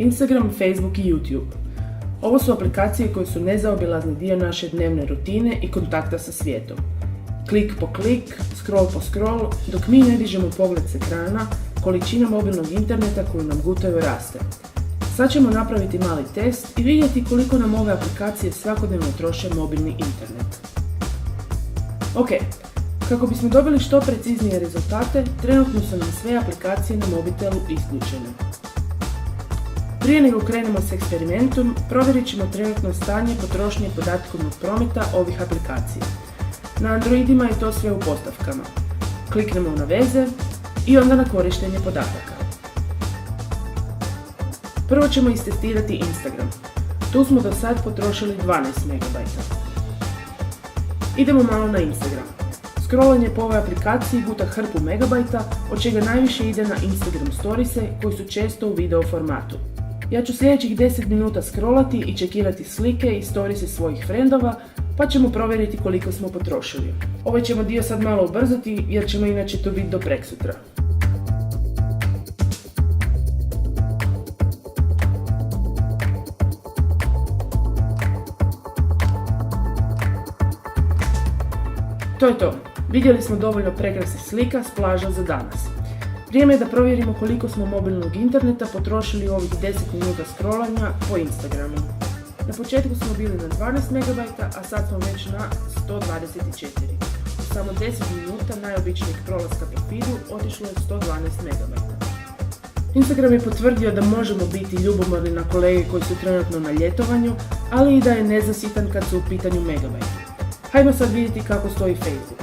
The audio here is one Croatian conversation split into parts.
Instagram, Facebook i YouTube. Ovo su aplikacije koje su nezaobilazni dio naše dnevne rutine i kontakta sa svijetom. Klik po klik, scroll po scroll, dok mi ne dižemo pogled s ekrana, količina mobilnog interneta koju nam gutaju raste. Sad ćemo napraviti mali test i vidjeti koliko nam ove aplikacije svakodnevno troše mobilni internet. Ok, kako bismo dobili što preciznije rezultate, trenutno su nam sve aplikacije na mobitelu isključene. Prije nego krenemo s eksperimentom, provjerit ćemo trenutno stanje potrošnje podatkovnog prometa ovih aplikacija. Na Androidima je to sve u postavkama. Kliknemo na veze i onda na korištenje podataka. Prvo ćemo istestirati Instagram. Tu smo do sad potrošili 12 MB. Idemo malo na Instagram. Scrollanje po ovoj aplikaciji guta hrpu megabajta, od čega najviše ide na Instagram storiese koji su često u video formatu. Ja ću sljedećih 10 minuta scrollati i čekirati slike i storiese svojih frendova, pa ćemo provjeriti koliko smo potrošili. Ovaj ćemo dio sad malo ubrzati jer ćemo inače to biti do preksutra. To je to. Vidjeli smo dovoljno prekrasnih slika s plaža za danas. Vrijeme je da provjerimo koliko smo mobilnog interneta potrošili u ovih 10 minuta scrollanja po Instagramu. Na početku smo bili na 12 MB, a sad smo već na 124. U samo 10 minuta najobičnijeg prolaska po feedu otišlo je 112 MB. Instagram je potvrdio da možemo biti ljubomorni na kolege koji su trenutno na ljetovanju, ali i da je nezasitan kad su u pitanju megabajti. Hajmo sad vidjeti kako stoji Facebook.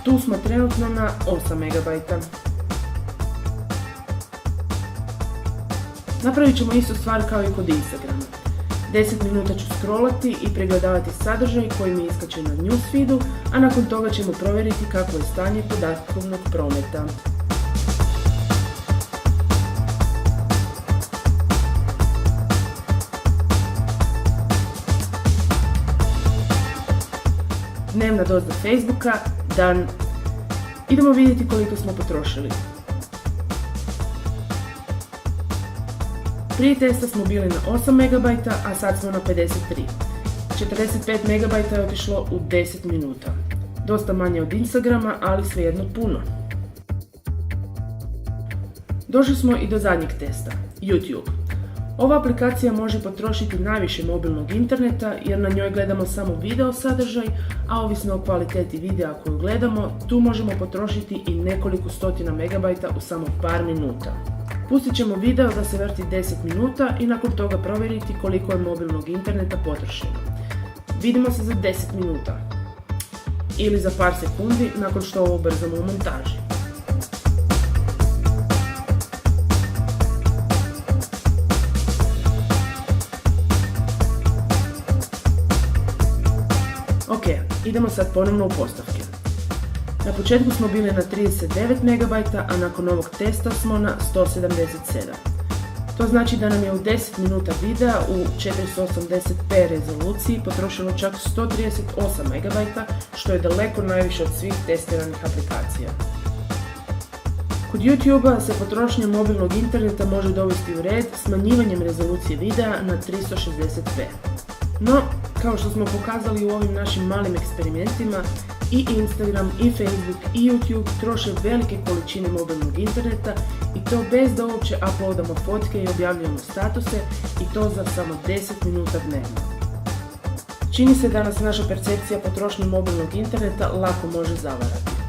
Tu smo trenutno na 8 MB. Napravit ćemo istu stvar kao i kod Instagrama. 10 minuta ću scrollati i pregledavati sadržaj koji mi iskače na newsfeedu, a nakon toga ćemo provjeriti kako je stanje podatkovnog prometa. Dnevna doza Facebooka, dan. Idemo vidjeti koliko smo potrošili. Prije testa smo bili na 8 MB, a sad smo na 53. 45 MB je otišlo u 10 minuta. Dosta manje od Instagrama, ali svejedno puno. Došli smo i do zadnjeg testa, YouTube. Ova aplikacija može potrošiti najviše mobilnog interneta jer na njoj gledamo samo video sadržaj, a ovisno o kvaliteti videa koju gledamo, tu možemo potrošiti i nekoliko stotina megabajta u samo par minuta. Pustit ćemo video da se vrti 10 minuta i nakon toga provjeriti koliko je mobilnog interneta potrošeno. Vidimo se za 10 minuta ili za par sekundi nakon što ovo ubrzamo u montaži. Ok, idemo sad ponovno u postavke. Na početku smo bili na 39 MB, a nakon ovog testa smo na 177. To znači da nam je u 10 minuta videa u 480p rezoluciji potrošilo čak 138 MB, što je daleko najviše od svih testiranih aplikacija. Kod YouTube-a se potrošnja mobilnog interneta može dovesti u red smanjivanjem rezolucije videa na 360p. No, kao što smo pokazali u ovim našim malim eksperimentima, i Instagram, i Facebook, i YouTube troše velike količine mobilnog interneta i to bez da uopće uploadamo fotke i objavljujemo statuse i to za samo 10 minuta dnevno. Čini se da nas naša percepcija potrošnje mobilnog interneta lako može zavarati.